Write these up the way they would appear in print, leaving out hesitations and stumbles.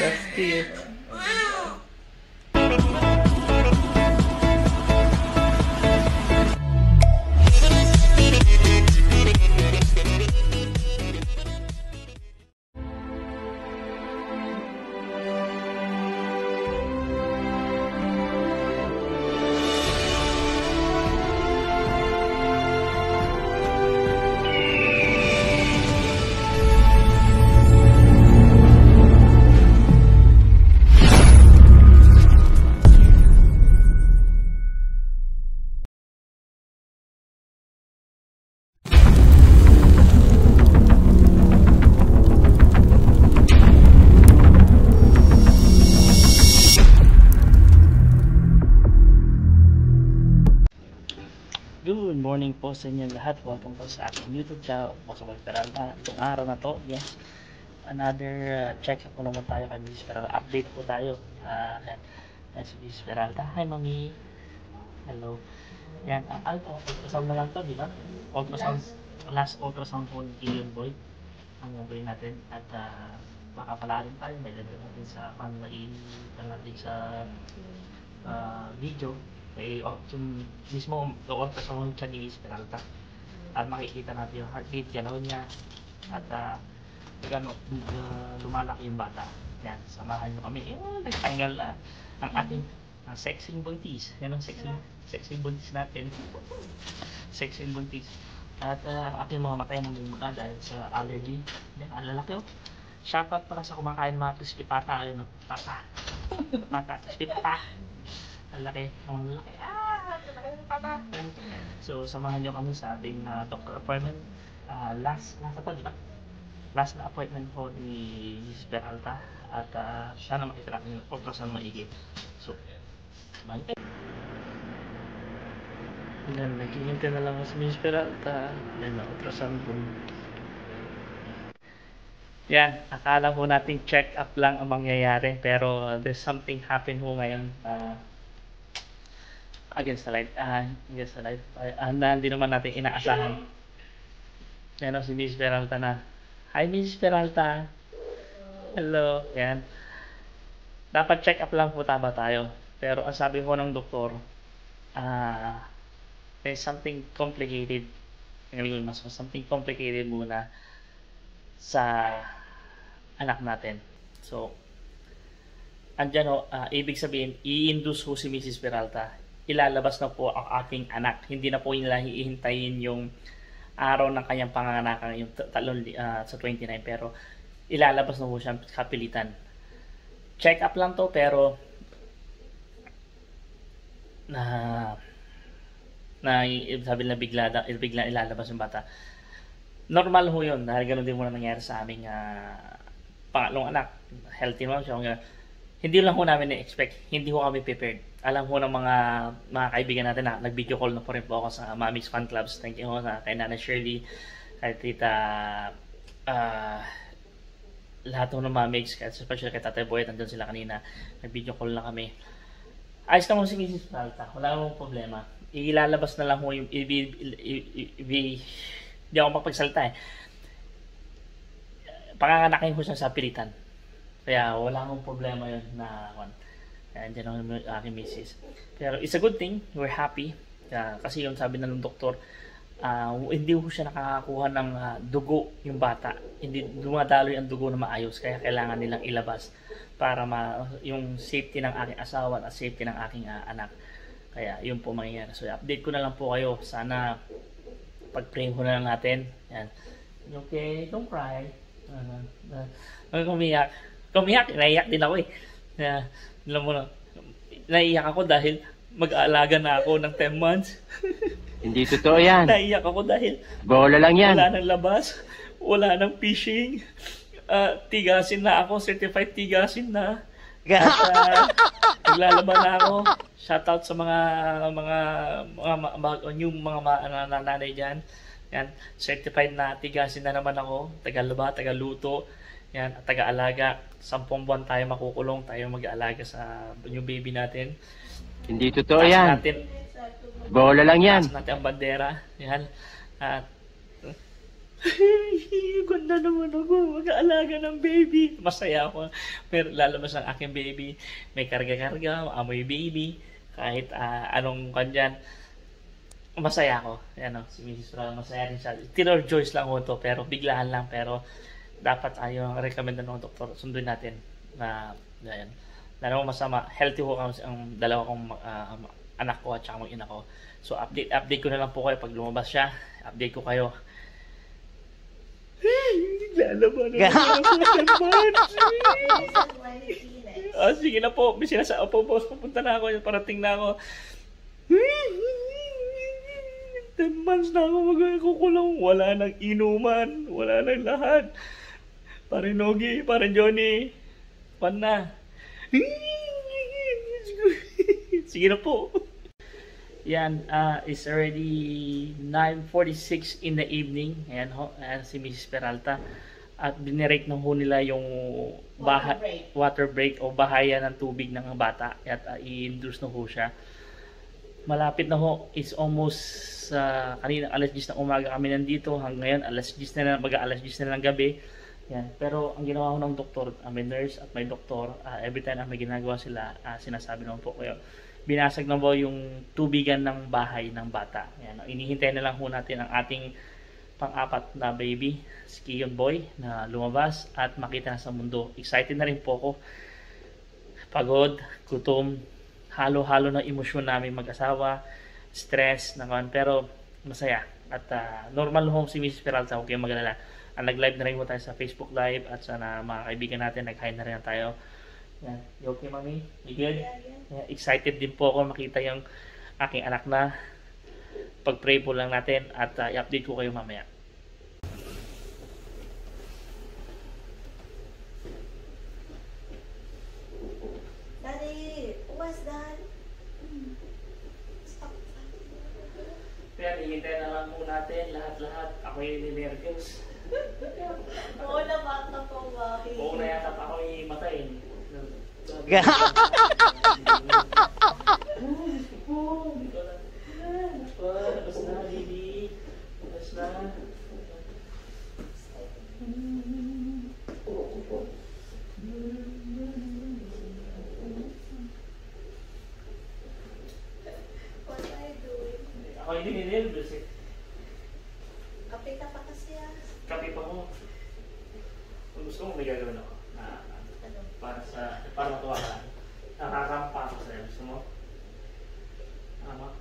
That's cute. Good morning po sa inyo lahat. Welcome po sa aking YouTube channel. Po sa Peralta. Itong araw na to, yes, another check-up po naman tayo kay Mrs. Peralta. Update po tayo. Si Mrs. Peralta. Hi, Mami. Hello. Yan. Ultrasound na lang to, di ba? Ultrasound. Last ultrasound po ni Killian Boy. Ang gagawin natin. At baka pala rin tayo. May lagyan natin sa panlain natin sa video. Yung mismo ultrasound siya ni Miss Peralta at makikita natin yung heartbeat, gano'n niya at gano'n lumalaki yung bata. Yan, samahan nyo kami. Nagtanggal na ang ating sexing buntis. Yan ang sexing buntis natin. Sexing buntis. At ang ating mga matay ng muna dahil sa allergy. Yan, ang lalaki oh. Shoutout para sa kumakain mga crispy pata. Ayun, pata. Pata, crispy pata. Ang laki, ang laki. Pata. So, samahan nyo kami sa ating doctor appointment. Last na appointment po ni Miss Peralta. At siya na makita natin yung ultrasound maigi. So, samahan tayo. Yan, naghihintay na lang si Miss Peralta. Yan, ultrasound po. Yan, akala po natin check up lang ang mangyayari. Pero there's something happen po ngayon. Against the light. Hindi naman natin inaasahan. Yan o si Miss Peralta na. Hi Miss Peralta. Hello. Yan. Dapat check up lang po tama tayo. Pero ang sabi ko ng doktor, there's something complicated. Something complicated muna sa anak natin. So, andyan o, ibig sabihin, i-induce ho si Mrs. Peralta. Ilalabas na po ang aking anak. Hindi na po nila hihintayin yung araw ng kanyang panganganakan yung sa 29, pero ilalabas na po siya kapilitan. Check up lang to, pero sabi na bigla ilalabas yung bata. Normal ho yun, dahil ganoon din muna nangyari sa aming pangalong anak. Healthy naman siya. Hindi lang ho namin na-expect, hindi ho kami prepared. Alam ho ng mga kaibigan natin na nag-video call na po rin po ako sa Mami's Fan Clubs. Thank you ho kay Nana Shirley, kay Tita, lahat ho ng Mami's, especially kay Tatay Boy, nandun sila kanina. Nag-video call na kami. Ayos naman si Mrs. Peralta, wala namang problema. Ilalabas na lang ho yung, hindi ako magpagsalita eh. Panganganakin ko siya sa pilitan. Kaya wala akong problema yun na andyan ang aking misis. Pero it's a good thing, we're happy. Kasi yung sabi na ng doktor, hindi ko siya nakakakuha ng dugo yung bata. Hindi dumadaloy ang dugo na maayos. Kaya kailangan nilang ilabas para yung safety ng aking asawa at safety ng aking anak. Kaya yun po mangyayari. So update ko na lang po kayo. Sana pag-pray ko na lang natin. Yan. Okay, don't cry. Kumiyak, naiyak din ako eh. Alam mo na, naiyak ako dahil mag-aalaga na ako ng 10 months. Hindi totoo yan. Naiyak ako dahil bola lang yan. Wala nang labas, wala nang fishing. Tigasin na ako, certified tigasin na. At naglalaban na ako. Shoutout sa mga nanay dyan. Yan, certified na tigasin na naman ako. Tagalaba, tagaluto. Yan, at taga-alaga. 10 buwan tayo makukulong, tayo mag-aalaga sa new baby natin. Hindi totoo yan. Bola lang yan. Taas natin ang bandera. Yan. At Ganda naman ako, mag-aalaga ng baby. Masaya ako. Pero lalabas ang aking baby. May karga-karga, amoy baby. Kahit anong kanyan. Masaya ako. Yan o, si Mrs. Ron, masaya rin siya. Tinor Joyce lang ho to, pero biglaan lang. Pero dapat yung recommend ng doktor, sunduin natin na yan. Dalawa masama, healthy ho ang dalawa kong anak ko at saka mag-ina ko. So update ko na lang po kayo pag lumabas siya. Update ko kayo. Lalaban na naman. Sige na po. May sinasa po, boss. Pupunta na ako. Parating na ako. 10 months na ako magkukulong. Wala nang inuman. Wala nang lahat. Parang Nogi, parang Johnny. Pan na. Sige na po. Yan, it's already 9:46 in the evening. Ayan ho, ayan si Mrs. Peralta. At binirake na ho nila yung water break o bahaya ng tubig ng bata. At i-induce na ho siya. Malapit na ho, it's almost kanina alas 10 ng umaga kami nandito. Hanggang ngayon, alas 10 na ng gabi. Yan. Pero ang ginawa ko ng doktor, may nurse at may doktor, every time na may ginagawa sila, sinasabi naman po kayo, binasag na po yung tubigan ng bahay ng bata. Yan. Inihintay na lang po natin ang ating pang-apat na baby, si Kiyon Boy, na lumabas at makita na sa mundo. Excited na rin po ako. Pagod, gutom, halo-halo ng emosyon namin mag-asawa, stress, naman, pero masaya. At normal home si Mrs. Peralta, huwag kayong magalala. Nag-live na rin po tayo sa Facebook Live at sana mga kaibigan natin, nag-hi na rin tayo. Yan. You okay, mami? You good? Yeah, excited din po ako makita yung aking anak na. Pag-pray po lang natin at i-update ko kayo mamaya. Daddy, what's that? Stop. Kaya hihintay na lang po natin lahat-lahat. Ako yung ninervyos. Oo na, bata pa ba? Oo na yata pa ako imatay. Labas na, baby. Labas na. What are you doing? Ako hindi ninervyos eh. Kape ka pa kasi ah. Kape pa mo. Kung gusto mo, may gagawin ako. Ano? Para matuwa ka lang. Nakakampa ako sa'yo. Gusto mo? Ano?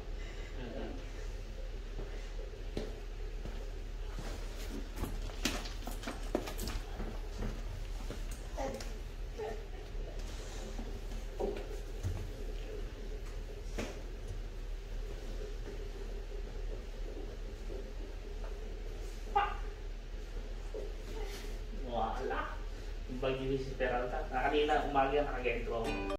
Wala. Yung bagyo ni si Peralta. Kanina umaga nakaganito ako.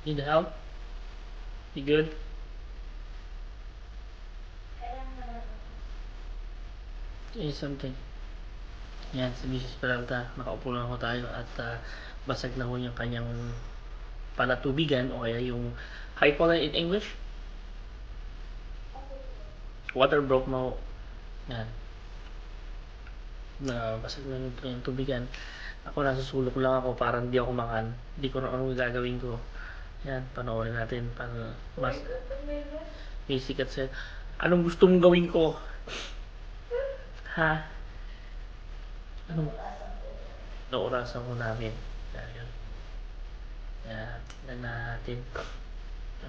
Need help? You good? Okay, something. Yan, si Mrs. Peralta. Nakaupo lang ako tayo at basag na ho yung kanyang palatubigan o kaya yung, how you call it in English? Water broke na ho. Yan. Basag na yung kanyang tubigan. Ako nasa sulok lang ako para hindi ako makan. Hindi ko na ano gagawin ko. Yan, panoorin natin para mas may sikat sa anong gusto mong gawin ko? Ha? Anong naurasan ko namin? Yan. Yan, tignan natin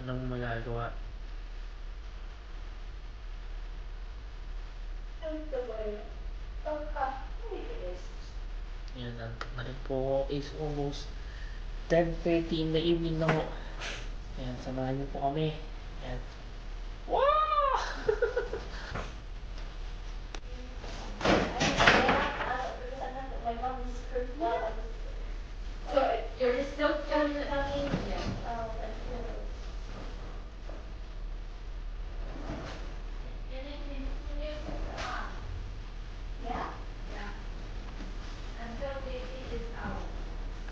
anong magagawa. Yan, antok na rin po is almost 10:30 in the evening na ho. Ayan, samahan niyo po kami. Ayan. Wow! My mom's curveball. So you're still coming? Yeah. Yeah. Yeah. Until baby is out.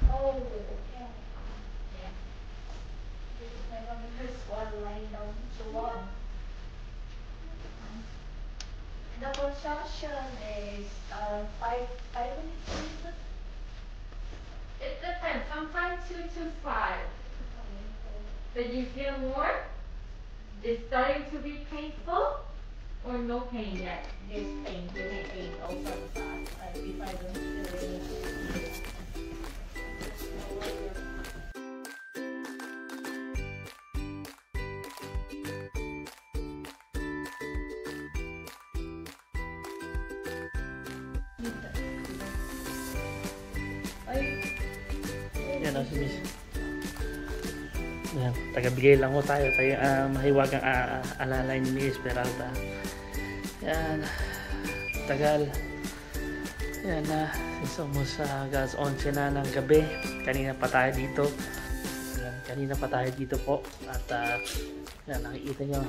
Oh, okay. Yeah. Because my mom has one line down so long. The construction is 5 minutes. It depends. Sometimes 2 to 5. But you feel more? It's starting to be painful or no pain yet? This pain, really pain also fast. If I don't feel anything. Yan o si Miss. Yan, tagabigay lang ho tayo. Tayo mahiwagang alalay ni Miss Peralta. Yan. Tagal. Yan na. It's almost guys, 11 na ng gabi. Kanina pa tayo dito. Yan, kanina pa tayo dito po. At yan, nakikita nyo.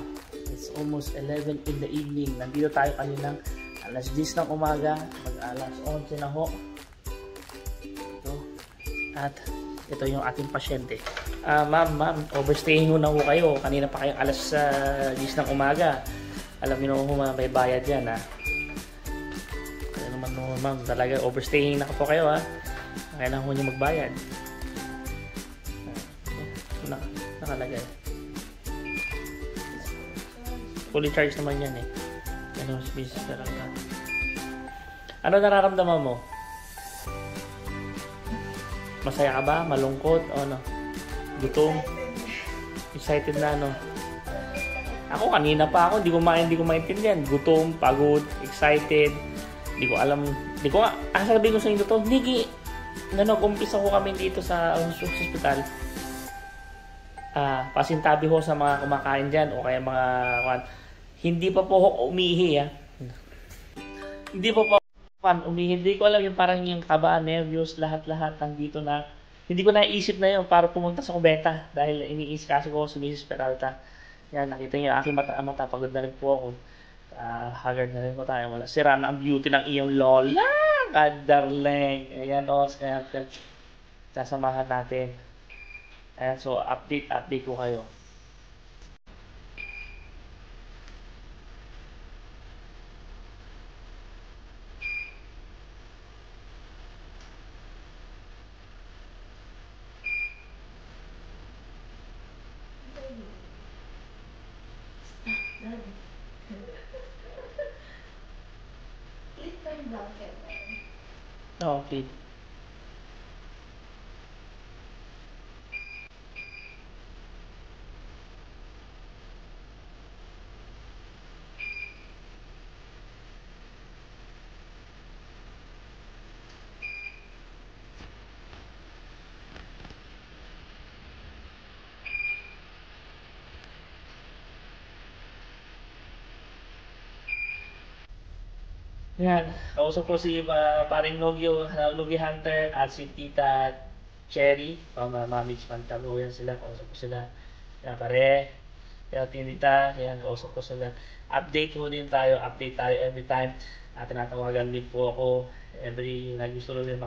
It's almost 11 in the evening. Nandito tayo kaninang alas 10 ng umaga. Mag alas 11 na ho. Ito. At ito yung ating pasyente. Ma'am, overstaying muna ho kayo. Kanina pa kayong alas 10 ng umaga. Alam niyo naman may bayad yan ha. Kaya naman ma'am, talaga overstaying na po kayo ha. Kailangan ho niyo magbayad. Nakalagay. Fully charged naman yan eh. Ano, space talaga. Ano nararamdaman mo? Masaya ka ba? Malungkot? O ano? Gutom? Excited na ano? Ako kanina pa ako, hindi ko maintindihan. Gutom, pagod, excited. Hindi ko alam, hindi ko nga, sabihin ko sa inyo to, hindi, umpisa ko kami dito sa hospital. Pasintabi ho sa mga kumakain dyan o kaya mga, hindi pa po ako umihi Hindi pa po umihi. Hindi ko alam yung parang yung kaba, nervyos, lahat-lahat nandito na. Hindi ko naisip na yun para pumunta sa kubeta dahil iniisip ko si Mrs. Peralta. Yan, nakita niyo aking mata, pagod na rin po ako. Haggard na rin po tayo. Sira na ang beauty ng iyong lola. God darling. Ayan o, kaya sasamahan natin. Ayan, so update ko kayo. Click pa yung blanket. Okay. Yan, kausap ko si paring Nogi Hunter at si Tita Cherry. Mami Pantalo, yan sila, kausap ko sila. Yan pare, kaya Tita, yan, kausap ko sila. Update update tayo every time. At tinatawagan din po ako every nagusto rin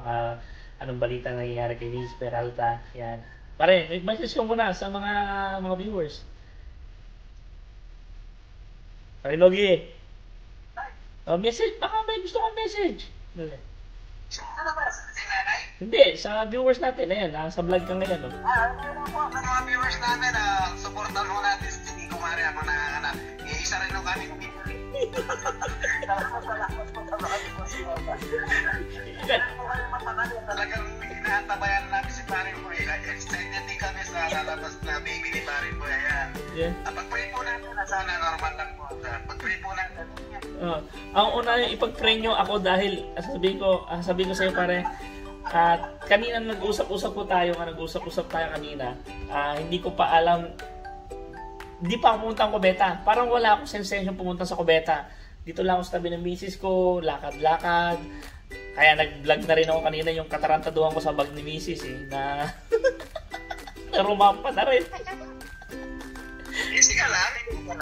anong balita nangyayari kay Miss Peralta. Yan. Pare, message ko muna sa mga viewers. Pare Nogi. Message, baka may gusto kong message. Ano ba? Si nanay? Hindi, sa viewers natin. Ayan, sa vlog ka ngayon. Ano po, sa mga viewers namin, supportan mo natin si Kumari, ako na isa rin nung kami. Talagang hinahatabayan namin si Parin po. Excited din kami sa lalabas na baby ni Parin po. Ayan. Yeah. Pag-pray po natin, sana normal lang po. Pag-pray po natin. Ang una yung ipag-pray nyo ako dahil sabihin ko sa iyo pare, At kanina nag-usap-usap tayo kanina. Hindi ko pa alam, hindi pa ako pumunta ng Cubeta. Parang wala akong sensation pumunta sa Cubeta. Dito lang ako sa tabi ng misis ko, lakad-lakad. Kaya nag-vlog na rin ako kanina yung katarantaduhan ko sa bag ni misis na narumampa na rin. Easy ka lang. Dito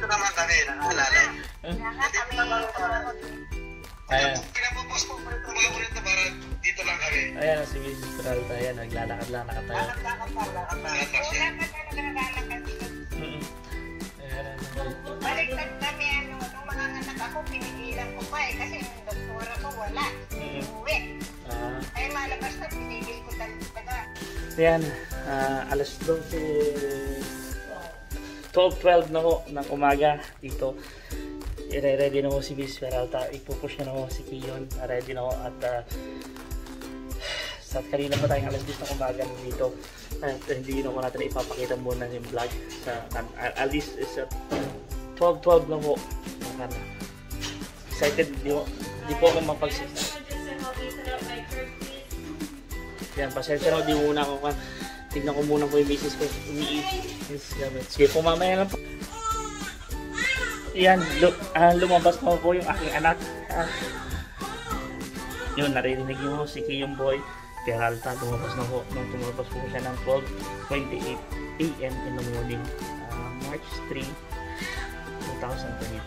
naman kami, nakaalala. Ayan. Pinapapos ko pa ito mga kurento para dito lang kami. Ayan si Mrs. Peralta. Ayan, naglalakad lang, nakatayo. Baliktad kami, nung mga anak ako, pinigilan ko pa kasi yung doktora ko wala. Uwi. Ay malabas na, pinigil ko talaga. Ayan, alas 12 na ho ng umaga dito. I-ready na ho si Miss Peralta. Ipupush na ho si Kiyon. Ready na ho at sa kanina pa tayong alas 10 ng umaga dito. At hindi na ho natin ipapakita muna yung vlog. At least is 12 lang ho. Excited. Di po ako mapagsisa. Yan, pasensya na. Di muna ako tignan ko muna po yung misis ko. Sige po, mamaya lang po. Yan, lumabas na po yung aking anak. Yun, narinig nyo si Kiyong Boy Peralta. Lumabas na po. Nung tumabas po siya ng 12:28 AM in the morning. March 3, 2022.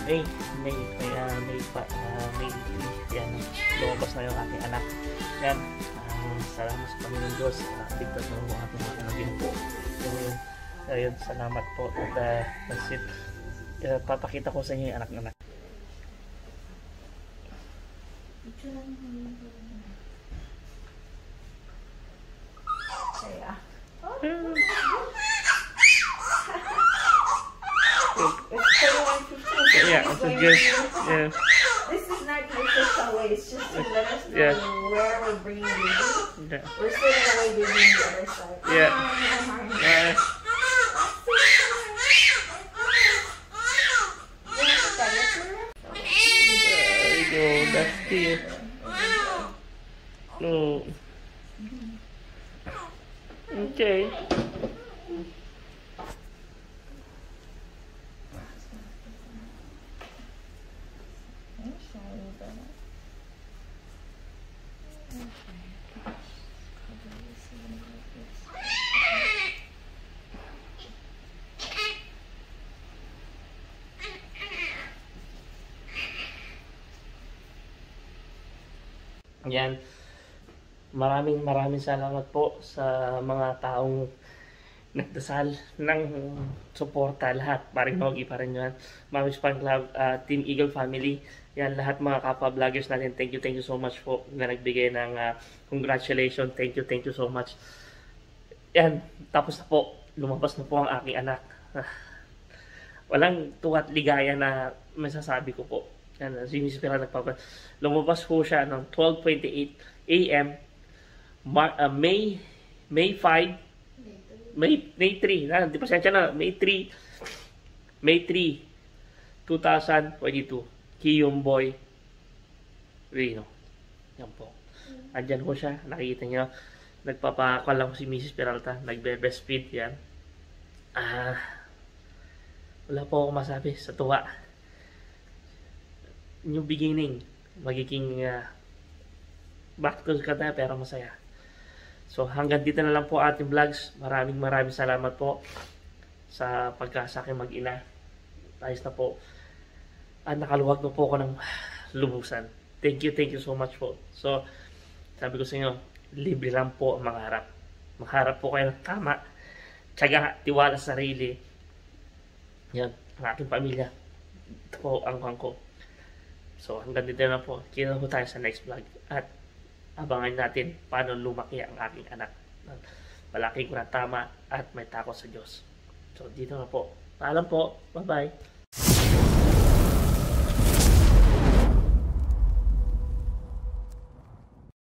May 3. Yan, lumabas na yung aking anak. Yan. Salamat sa Panginoon Diyos. Tigtas na mga ating mga naging po. Ayun, salamat po. At that's it. Papakita ko sa inyo yung anak-anak. Yeah, it's a good. Yeah. This is not the official way. It's just to let us know where we're bringing baby. Yeah. We're sitting away baby on the other side. Yeah. There you go. That's cute. No. Okay. Yan. Maraming salamat po sa mga taong nagdasal ng suporta lahat. Paring Nogi pa rin yan. Mami Fan Club, Team Eagle Family. Yan, lahat mga kapwa-vloggers natin. Thank you so much po na nagbigay ng congratulations. Thank you so much. Yan, tapos na po. Lumabas na po ang aking anak. Walang tuwa't ligaya na masasabi ko po. Yan, si Miss Peralta lumabas po siya ng 12:28 AM May 5 May 3 di pasensya na May 3 2022 Kiyong Boy Rino. Yan po, andyan po siya, nakikita nyo. Nagpapakal lang si Mrs. Peralta, nagbe-breastfeed. Yan, wala po akong masabi sa tuwa. New beginning, magiging back to kata pero masaya. So hanggang dito na lang po ating vlogs. Maraming salamat po sa pagkasakay mag-ina. Ayos na po. Nakaluwag na po ako ng lubusan. Thank you so much po. So sabi ko sa inyo, libre lang po ang mangarap. Magharap po kayo ng tama, tiyaga, tiwala sa sarili. Yan, ang aking pamilya. Ito po ang ko. So hanggang dito na po. Kita po tayo sa next vlog. At abangan natin paano lumaki ang aking anak. Malaki ko na tama at may takot sa Diyos. So dito na po. Paalam po. Bye-bye.